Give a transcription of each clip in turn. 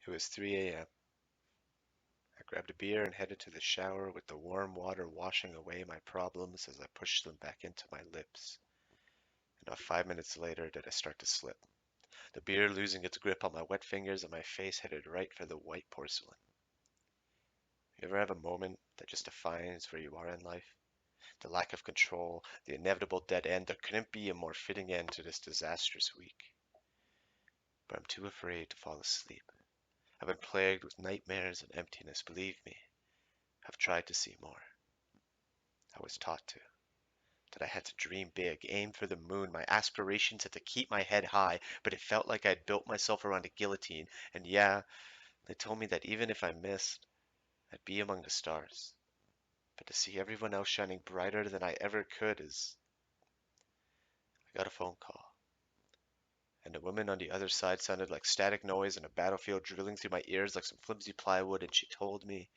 It was 3 a.m. I grabbed a beer and headed to the shower with the warm water washing away my problems as I pushed them back into my lips. And not 5 minutes later did I start to slip, the beer losing its grip on my wet fingers and my face headed right for the white porcelain. You ever have a moment that just defines where you are in life? The lack of control, the inevitable dead end. There couldn't be a more fitting end to this disastrous week. But I'm too afraid to fall asleep. I've been plagued with nightmares and emptiness, believe me. I've tried to see more. I was taught to. That I had to dream big, aim for the moon. My aspirations had to keep my head high, but it felt like I'd built myself around a guillotine. And yeah, they told me that even if I missed, I'd be among the stars. But to see everyone else shining brighter than I ever could is... I got a phone call, and the woman on the other side sounded like static noise in a battlefield drilling through my ears like some flimsy plywood, and she told me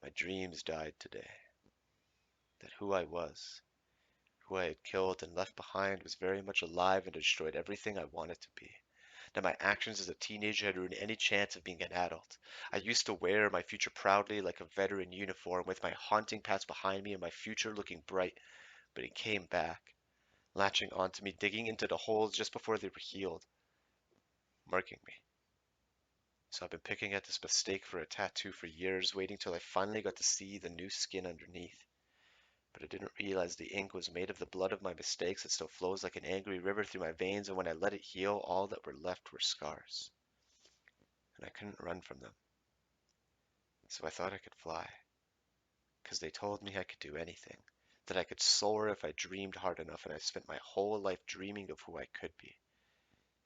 my dreams died today. That who I was, who I had killed and left behind, was very much alive and destroyed everything I wanted to be. That my actions as a teenager had ruined any chance of being an adult. I used to wear my future proudly like a veteran uniform, with my haunting past behind me and my future looking bright, but it came back, latching onto me, digging into the holes just before they were healed, marking me. So I've been picking at this mistake for a tattoo for years, waiting till I finally got to see the new skin underneath. But I didn't realize the ink was made of the blood of my mistakes that still flows like an angry river through my veins, and when I let it heal, all that were left were scars. And I couldn't run from them. So I thought I could fly, because they told me I could do anything, that I could soar if I dreamed hard enough, and I spent my whole life dreaming of who I could be.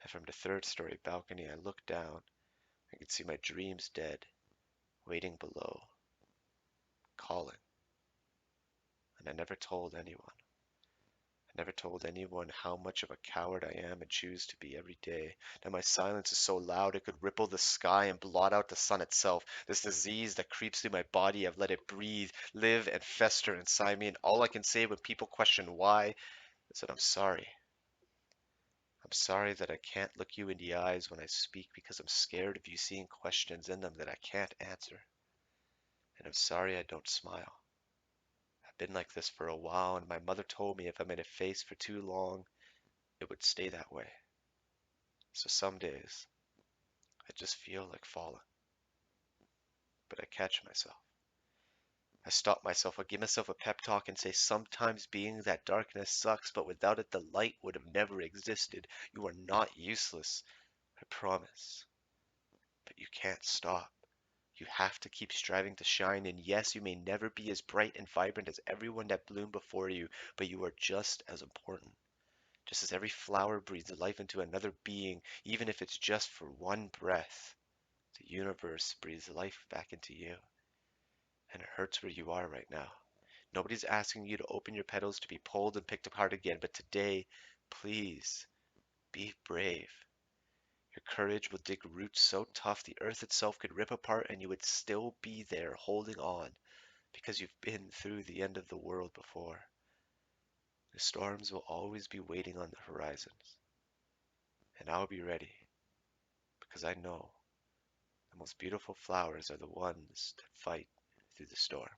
And from the third-story balcony I looked down. I could see my dreams dead, waiting below, calling. And I never told anyone. I never told anyone how much of a coward I am and choose to be every day. That my silence is so loud it could ripple the sky and blot out the sun itself. This disease that creeps through my body, I've let it breathe, live, and fester inside me. And all I can say when people question why is that I'm sorry. I'm sorry that I can't look you in the eyes when I speak, because I'm scared of you seeing questions in them that I can't answer. And I'm sorry I don't smile. I've been like this for a while, and my mother told me if I made a face for too long, it would stay that way. So some days, I just feel like falling. But I catch myself. I stop myself. I give myself a pep talk and say sometimes being that darkness sucks, but without it the light would have never existed. You are not useless, I promise. But you can't stop. You have to keep striving to shine, and yes, you may never be as bright and vibrant as everyone that bloomed before you, but you are just as important. Just as every flower breathes life into another being, even if it's just for one breath, the universe breathes life back into you. And it hurts where you are right now. Nobody's asking you to open your petals to be pulled and picked apart again, but today, please, be brave. Your courage will dig roots so tough the earth itself could rip apart and you would still be there holding on, because you've been through the end of the world before. The storms will always be waiting on the horizons, and I'll be ready, because I know the most beautiful flowers are the ones that fight through the storm.